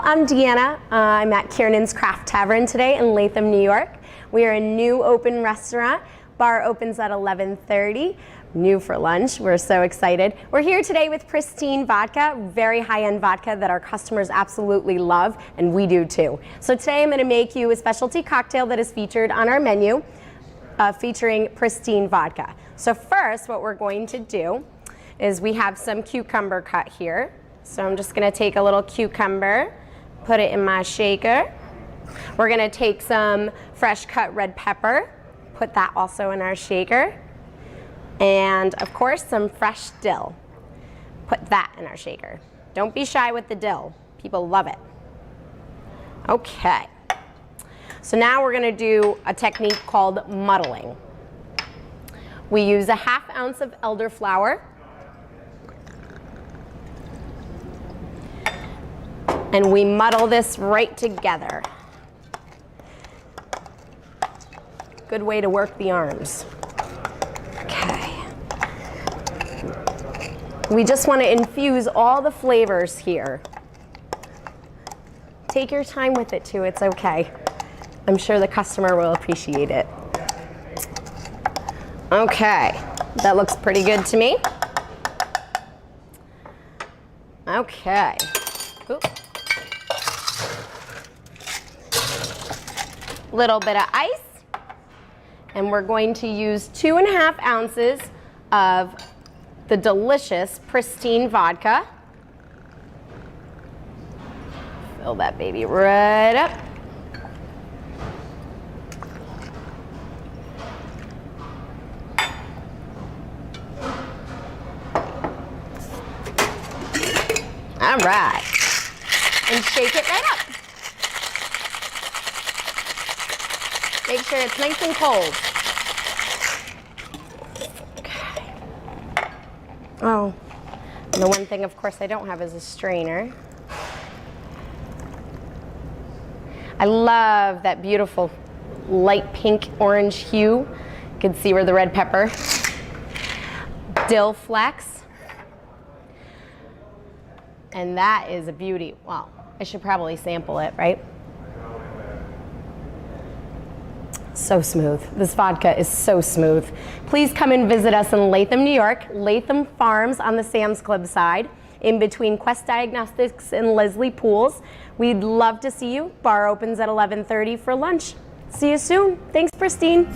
I'm Deanna. I'm at Kiernan's Craft Tavern today in Latham, New York. We are a new open restaurant. Bar opens at 11:30. New for lunch. We're so excited. We're here today with Pristine Vodka, very high-end vodka that our customers absolutely love, and we do too. So today I'm going to make you a specialty cocktail that is featured on our menu, featuring Pristine Vodka. So first, what we're going to do is we have some cucumber cut here. So I'm just going to take a little cucumber, put it in my shaker. We're going to take some fresh cut red pepper, put that also in our shaker. And of course, some fresh dill. Put that in our shaker. Don't be shy with the dill. People love it. Okay. So now we're going to do a technique called muddling. We use a ½ ounce of elderflower. And we muddle this right together. Good way to work the arms. Okay. We just want to infuse all the flavors here. Take your time with it too, it's okay. I'm sure the customer will appreciate it. Okay, that looks pretty good to me. Okay. Oop. Little bit of ice, and we're going to use 2½ ounces of the delicious Pristine Vodka. Fill that baby right up. All right, and shake it right up. Make sure it's nice and cold. Okay. Oh, and the one thing, of course, I don't have is a strainer. I love that beautiful light pink orange hue. You can see where the red pepper. Dill flecks. And that is a beauty. Well, I should probably sample it, right? So smooth. This vodka is so smooth. Please come and visit us in Latham, New York, Latham Farms on the Sam's Club side, in between Quest Diagnostics and Leslie Pools. We'd love to see you. Bar opens at 11:30 for lunch. See you soon. Thanks, Pristine.